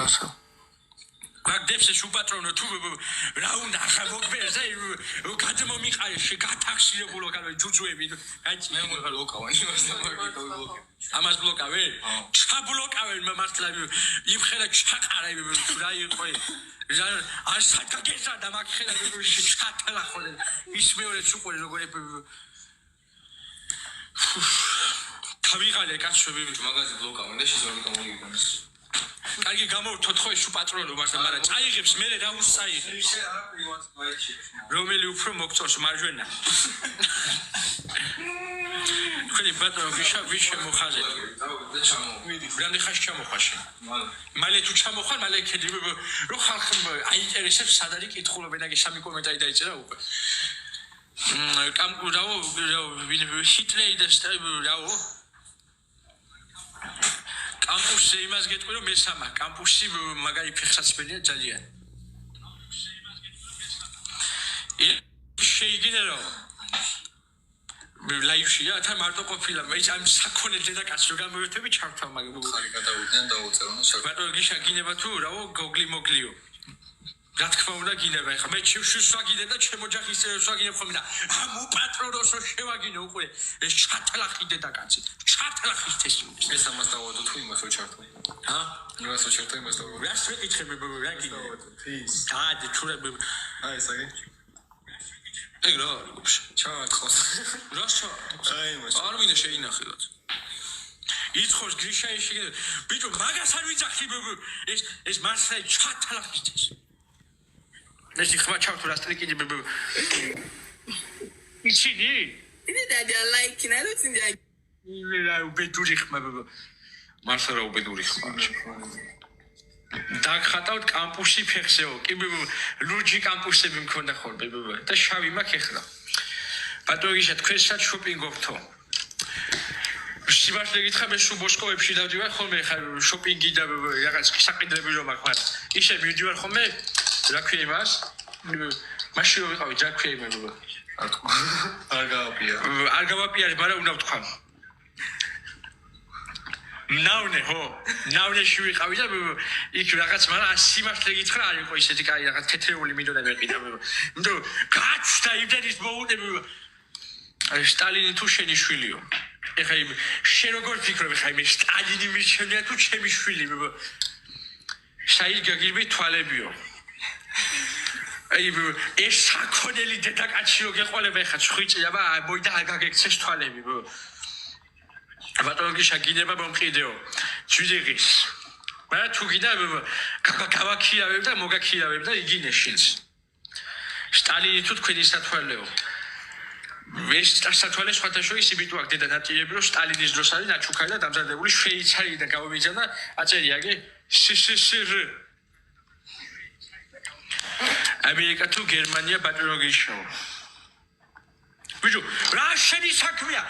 ხასო მაგდებს შუპატრონო თუ რა უნდა ახლა მოგბერზე გადმომიყარე შეგათახშილებულო კანო ჯუჯუები აი მე მოგარ ლოკავენ იმას და მაგიტო ამას ბლოკავენ ჩაბლოკავენ მართლა იმხელა ჩაყარა რა იყო არ საგაგეცა და მაგხელა ჩატლა ხოლე ის მეორე სუპერი როგორი თავიღალე კაცები მაგაზე ბლოკავენ და შეძორი გამოგიგონეს კარგი გამოვთოთ ხო შუპატრონო მაგრამ წაიღებს მე რა უსაიღებს რომელი უფრო მოგწონს მარჯვენა ხელი ბატონო ვიშა მოხაზეთ რამდენი ხანს ჩამოხვაში მალე თუ ჩამოხარ მალე ქედი რო ხალხი აინტერესებს სად არის კითხულობენ აგი სამი კომენტარი დაიწერა უკვე კამპურაო ჰიტლერი და რაო კამპუსი იმას გეტყვი რომ მესამა კამპუსი მაგარი ფეხსაცმელია ძალიან შეიძლება რომ ლაივშია თან მარტო ყოფილა მე ამ საქონელ დედაკაცს რო გამოვეთები ჩავთავ მაგ ხარი გადავიდნენ და უწერონ ბატონო გიშა გინება თუ რაო გოგლი მოგლიო რა თქმა უნდა გინება ეხა მე ჩივშვის ვაგინე და ჩემო ჯახის წერებს ვაგინებ ხოლმე და ამ უპატრონოსო შევაგინე უკვე ეს ჩათლახი დედაკაცი ჩათლახის თესიმის ეს ამას დავადო თუ იმას რო ჩართო ჰა იმას რო ჩართო იმას დავადო რას ვეკითხები რა გინე ის დადი თურები აი ესაგი ეგ რა არის ჩაათხოს რა აი იმას არ მინდა შეინახილოთ ითხოვს გრიშა ისე ბიჭო მაგას არ ვიძახი ეს მასა ჩათლახის თესიმის ეს ხმა ჩავთო რა სტრიკიდი ისინი და ლაიქი რა თქმა უნდა უბედური ხმა მარსა რა უბედური ხმა დაგხატავთ კამპუსი ფეხსეო კი ლურჯი კამპუსები მქონდა ხოლმე და შავი მაქვს ეხლა ბატონგიშა თქვენსაც შოპინგობთო სიმართლე გითხრა მე შუბოშკოებში დავდივარ ხოლმე ხა შოპინგი და რაღაც საყიდრები რომ აქვს მაგრამ ისე მივდივარ ხოლმე რა ქვია იმას მაშინ რომ ვიყავით რა ქვია იმას არ გავაპიარე მაგრამ უნდა ვთქვა ნავნეში ვიყავი და იქ რაღაც მაგრამ სიმართლე გითხრა არ იყო ისეთი კაი რაღაც თეთრეული მინდოდა მეყიდა იმიტომ გაჩნდა იმდენის მოუნები სტალინი თუ შენი შვილიო ეხა შენ როგორ ფიქრობ ხა მე სტალინი მიჩნია თუ ჩემი შვილი საით გაგირბი თვალებიო აი ეს საქონელი დედაკაცი რო გეყოლება ეხა ხვიწია მოიდა აგაგექცეს თვალები ბატონო გიშა გინება მომყიდეო ჯვიდიღის მაგრამ თუ გიდა გავაქირავებ და მოგაქირავებ და იგინე შენს სტალინი თუ თქვენი სათვალეო ეს სათვალე სხვათაშორის იბიტუ აქ დედა ნატიები რომ სტალინის დროს არის ნაჩუქარი და დამზადებული შვეიცარიიდან გამომიძა და აწერია კი სსსრ ამერიკა თუ გერმანია ბატონო გიშო ბიჭო რა შენი საქმეა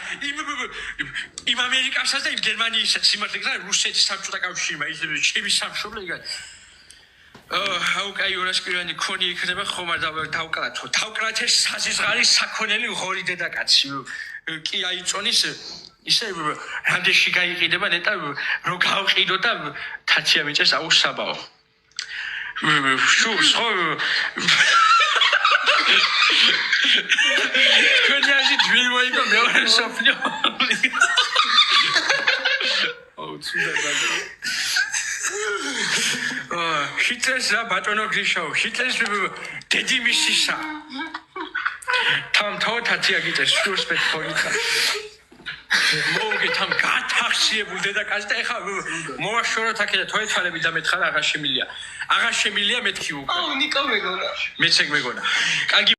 იმ ამერიკასაც და იმ გერმანიასაც სიმართლე გითხრა რუსეთის საბჭოთა კავშირმა ის ჩემი სამშობლო იგივე აუ კაი ორასკვირიანი ქონი იქნება ხომ არ დავკრათო თავკრათეს საზიზღარი საქონელი ღორი დედაკაცი კი აიწონის ისე რამდენში გაიყიდება ნეტა რომ გავყიდო და თაცია მიჭეს აუსაბაო შუს ხო ქონიაში ძვირ მოიგო მეორე სოფლიო აუ ცუდა ჰიტლერს რა ბატონო გრიშაო ჰიტლერს დედი მისისა თავ თაცია გიწეს შურს პეტროლიცა მოგეთ ამ გათახსიებულ დედაკაცს და ეხა მოვაშოროთ აქ და თოეთვალები დამეთხარა აღარ შემილია მეთქი უკვე აუ ნიკო მეგონა მეც ეგ მეგონა კარგი